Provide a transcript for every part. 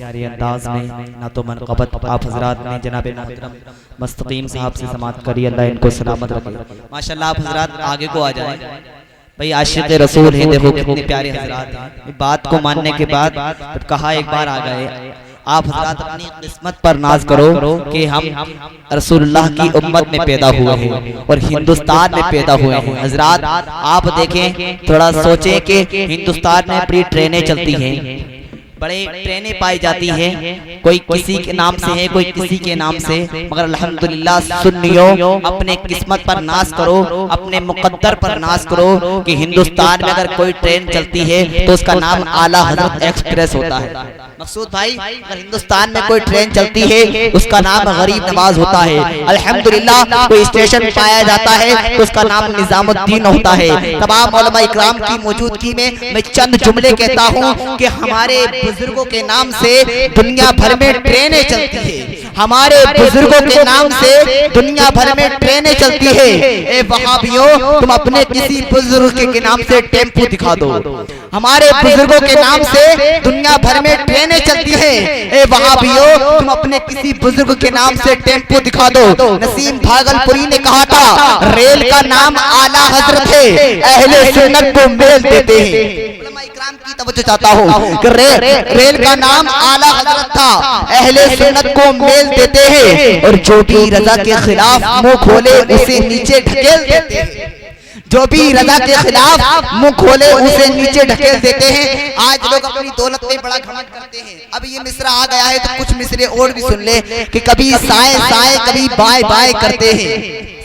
प्यारे अंदाज में ना तो मनक़बत आप हजरात ने जनाब मोहतरम मुस्तकीम साहब से समाअत करी, अल्लाह इनको सलामत रखे। माशाअल्लाह आप हजरात आगे को आ जाए भाई, आशिक़ रसूल है, देखो कितने प्यारे हजरात हैं। बात को मानने के बाद कहा एक बार आ गए, आप हजरात अपनी किस्मत पर नाज करो कि हम रसूलुल्लाह की उम्मत में पैदा हुए हैं और हिंदुस्तान में पैदा हुए हैं। हजरात आप देखें, थोड़ा सोचें कि हिंदुस्तान में बड़ी ट्रेनें चलती हैं, बड़े ट्रेनें पाई जाती हैं, कोई किसी के नाम से है, कोई किसी के नाम से, मगर अल्हम्दुलिल्लाह सुन्नियों अपने किस्मत पर नाज करो, अपने मुकद्दर पर नाज करो कि हिंदुस्तान में अगर कोई ट्रेन चलती है तो उसका नाम आला हजरत एक्सप्रेस होता है। मकसूद भाई, अगर हिंदुस्तान में कोई ट्रेन चलती है उसका नाम गरीब नवाज होता है। अल्हम्दुलिल्लाह कोई स्टेशन पाया जाता है तो उसका नाम निजामुद्दीन होता है। तमाम उलमा इकराम की मौजूदगी में मैं चंद जुमले कहता हूँ कि हमारे बुजुर्गों के नाम से दुनिया भर में ट्रेनें चलती है, हमारे बुजुर्गों के नाम से दुनिया भर में ट्रेनें चलती है। ए वहाबियों, तुम अपने किसी बुजुर्ग के नाम से टेम्पो दिखा दो, हमारे बुजुर्गों के नाम से दुनिया भर में ट्रेनें चलती है। ए वहाबियों, तुम अपने किसी बुजुर्ग के नाम से टेम्पो दिखा दो। नसीम भागलपुरी ने कहा था, रेल का नाम आला हजरत है, अहले सुन्नत को मेल देते हैं। की तवज्जो चाहता हूँ कि रेल का नाम आला हजरत था, अहले सुन्नत को मेल देते हैं और जो भी रजा के खिलाफ मुंह खोले उसे नीचे ढकेल देते हैं, जो भी रजा के खिलाफ मुंह खोले उसे नीचे ढकेल देते हैं। आज लोग अपनी दौलत में बड़ा घमंड करते हैं। अब ये मिसरा आ गया है तो कुछ मिसरे और भी सुन ले कि कभी साए साए कभी बाय बाय करते हैं,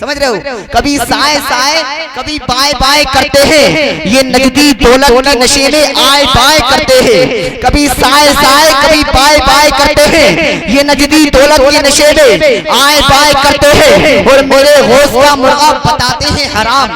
समझ रहे हो, कभी साए साए कभी बाय बाय करते हैं। ये नजदी दौलत की नशे में आए बाय करते हैं, कभी साए साए कभी बाय बाय करते हैं। ये नजदी दौलत की नशे में आए बाय करते हैं और मेरे होश का मुर्गा बताते हैं हराम,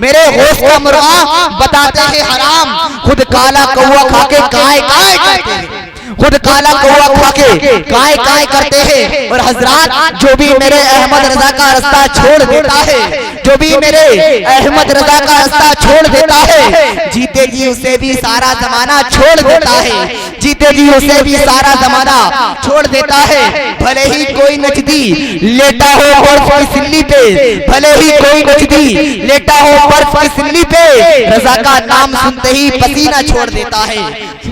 मेरे होश का मुर्गा बताते हैं हराम। खुद काला कौवा खा के काय काय करते हैं, खुद काला कौवा खा के काय काय करते हैं। और हजरात, जो भी मेरे अहमद रजा का रास्ता छोड़ देता है, जो भी मेरे अहमद रजा का रास्ता छोड़ देता है, जीते जी उसे भी सारा जमाना छोड़ देता है, जीते जी उसे भी सारा जमाना छोड़ देता है। भले ही कोई नजदी लेटा हो बर्फ की सिल्ली पे, भले ही कोई नजदी लेटा हो बर्फ की सिल्ली पे, रजा का नाम सुनते ही पसीना छोड़ देता है,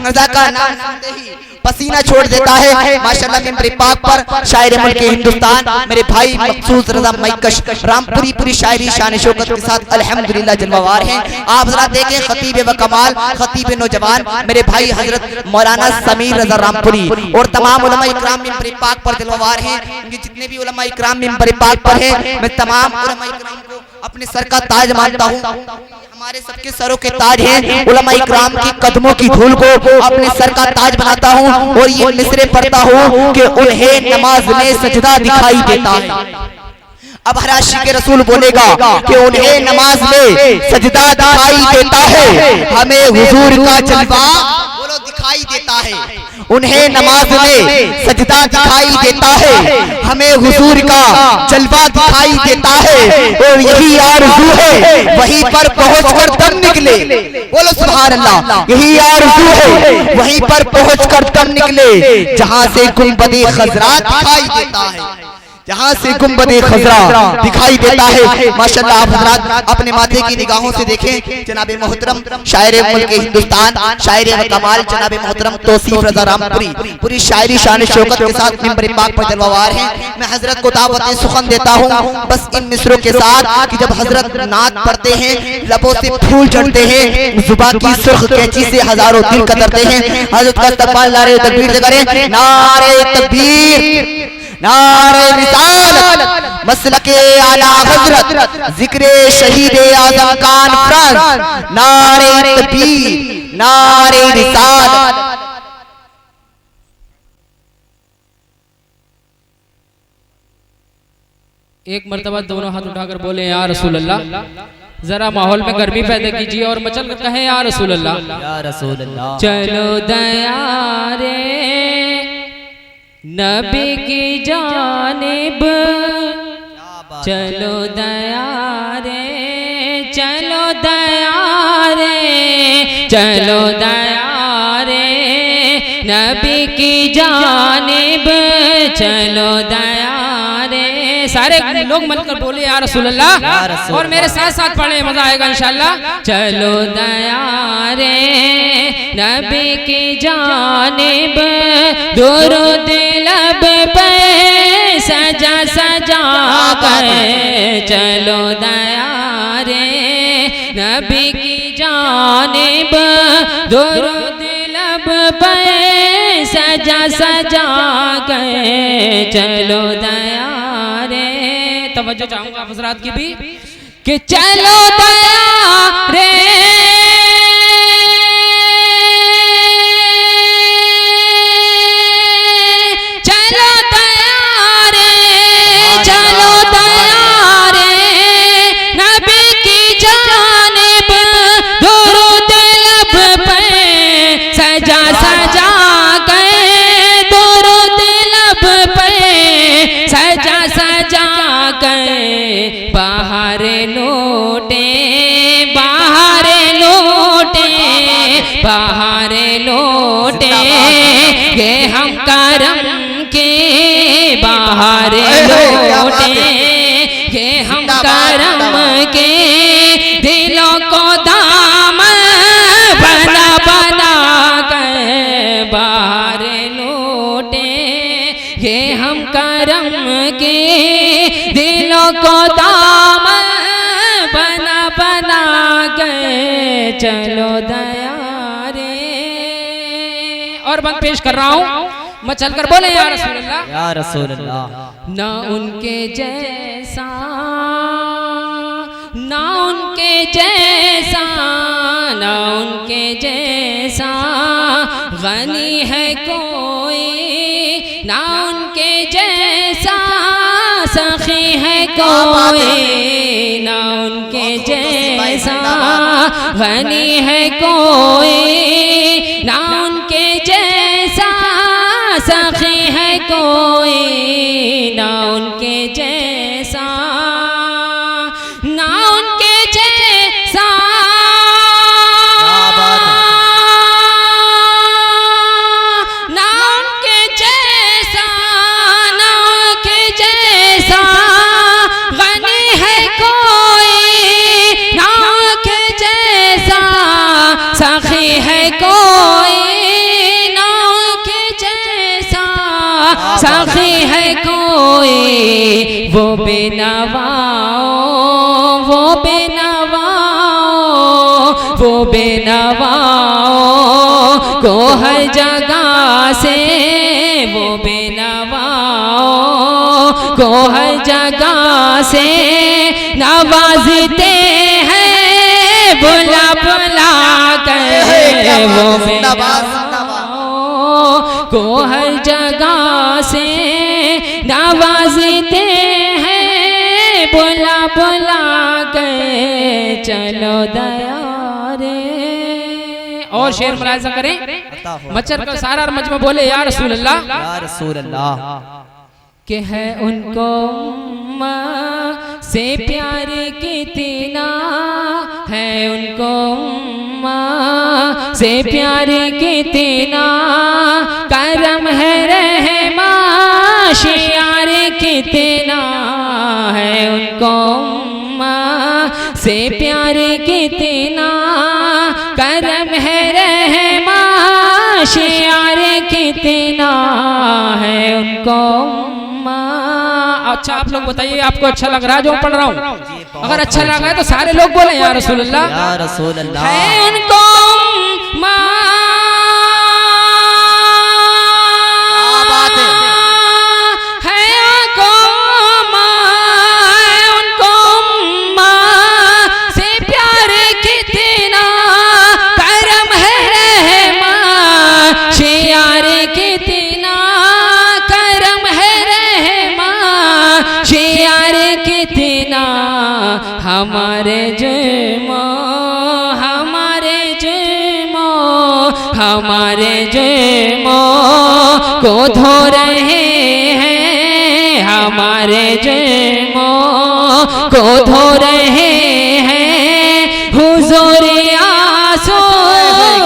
रजा का नाम सुनते ही पसीना छोड़ देता है। माशाअल्लाह मिंबर पाक पर शायर मुल्क हिंदुस्तान मेरे भाई मखसूस रजा मैकश रामपुरी पूरी शायरी शान शौकत के साथ अल्हम्दुलिल्लाह जलवावार हैं। आप जरा देखें, खतीब व कमाल, खतीब नौजवान मेरे भाई हजरत मौलाना समीर रजा रामपुरी और तमाम उलमा इकराम मिंबर पाक पर जलवावार हैं। जितने भी उलमा इकराम मिंबर पाक पर हैं, मैं तमाम उलमा इकराम को अपने सर का ताज मानता हूँ। हमारे सबके सरों के ताज हैं, उलमा इकराम की कदमों की धूल को अपने सर का ताज बनाता हूँ और ये मिसरे पढ़ता हूँ कि उन्हें नमाज में सजदा दिखाई देता है। अब हर आशिक़ रसूल बोलेगा कि उन्हें नमाज में सजदा दिखाई देता है, हमें हुजूर का जलवा बोलो दिखाई देता है। उन्हें नमाज में सजदा दिखाई देता है, हमें हुजूर का जलवा दिखाई देता है और यही आरज़ू है वहीं पर पहुंचकर दम निकले। बोलो सुभान अल्लाह, यही आरज़ू है वहीं पर पहुंचकर दम निकले जहां से गुंबदे खज़रा दिखाई देता है, जहां से गुंबदे खज़रा दिखाई देता है। माशाअल्लाह आप हज़रात अपने माथे की निगाहों से देखें, जनाब मोहतरम शायर मुल्क हिंदुस्तान शायर व कमाल जनाब मोहतरम तौसीफ रजा रामपुरी पूरी शायरी शान शौकत के साथ मिंबर पाक पर जलवावार हैं। मैं हजरत को दावत सुखन देता हूँ बस इन मिसरों के साथ कि जब हजरत नात पढ़ते हैं लबों से फूल झड़ते हैं, जुबान की सुर्ख कैंची से हजारों दिल कतरते हैं। हजरत का इस्तक़बाल नारे तकबीर से करें, नारे तकबीर, नारे रिसालत, मसलके आला हजरत, जिक्रे शहीद आज़म कॉन्फ्रेंस, नारे तकबीर, नारे रिसालत। एक मर्तबा दोनों हाथ उठाकर बोले या रसूल अल्लाह, जरा माहौल में गर्मी पैदा कीजिए और मचल कर कहें या रसूल अल्लाह, या रसूल अल्लाह। चलो दया रे नबी की जानिब, चलो दया रे, चलो दया रे, चलो दया रे नबी की जानिब चलो दया रे। सारे लोग मिलकर बोले या रसूल अल्लाह, और मेरे साथ साथ पढ़े, मजा आएगा इंशाल्लाह। चलो दया रे नबी की जानिब दुरूद लब पे सजा सजा कर। चलो दया रे नबी की जानिब दुरूद लब पे सजा सजा गए। चलो दया रे, तवज्जो चाहूंगा हज़रात की भी, कि चलो दया रे बाहर लौटे ये हम करम के, बाहर लौटे ये हम करम के, दिलों को दाम बना बना कर। बाहर लौटे ये हम करम के, दिलों को दाम बना बना कर। चलो दया और बंद पेश कर रहा हूँ, मैं चलकर बोले या रसूल अल्लाह, या रसूल अल्लाह। ना उनके जैसा, ना उनके जैसा, ना उनके जैसा गनी है कोई, ना उनके जैसा सखी है कोई, ना उनके जैसा गनी है कोई, ना उनके जैसा सखी है कोई, ना उनके जैसा, ना उनके जैसा, ना उनके जैसा, ना उनके जैसा गनी है कोई, ना उनके जैसा सखी है कोई, ना उनके जैसा सखी है कोई। वो बेनवाओ, वो बेनवाओ, वो बेनवाओ को हर जगह से, वो बेनवाओ को हर जगह से नवाजते हैं बुला बुला कर। वो बेनवाओ को हर जगह से नवाजते हैं बुला बुला कर। चलो दया रे। और शेर मुलाहिजा करें, मच्छर का सारा मजमा बोले या रसूल अल्लाह, या रसूल अल्लाह। कि है उनको उम्मा से प्यार कितना, है उनको उम्मा से प्यार कितना, करम है रहमा शियार कितना, है उनको उम्मा से प्यार कितना, करम है रहमा शियार कितना, है उनको। अच्छा आप लोग बताइए, आपको अच्छा लग रहा है जो पढ़ रहा हूँ? अगर अच्छा लग रहा है तो सारे लोग बोले या रसूल अल्लाह, या रसूल अल्लाह। है उनको हमारे जुर्मो, हमारे जुर्मो, हमारे जुर्मो को धो रहे हैं, हमारे जुर्मो को धो रहे हैं, हुजूर आंसू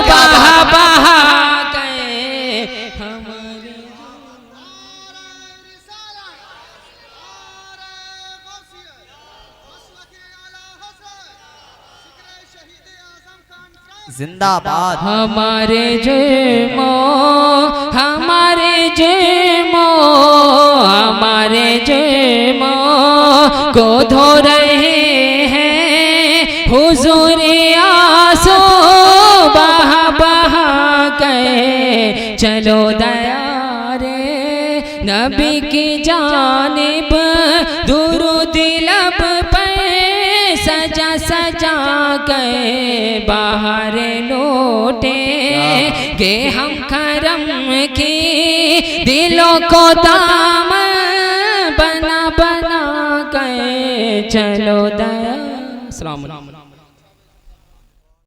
बहा बहा गए हमारे जिंदाबाद। हमारे जयमो हमारे जयमो हमारे जयमो को धो रहे हैं हुजूर आंसू बहा बहा के। चलो दया रे नबी की जानिब दुरूद लब पे सजा सजा के बाहर लौटे गे हम करम की दिलों को दाम बना बना के। चलो दया। अस्सलाम वालेकुम।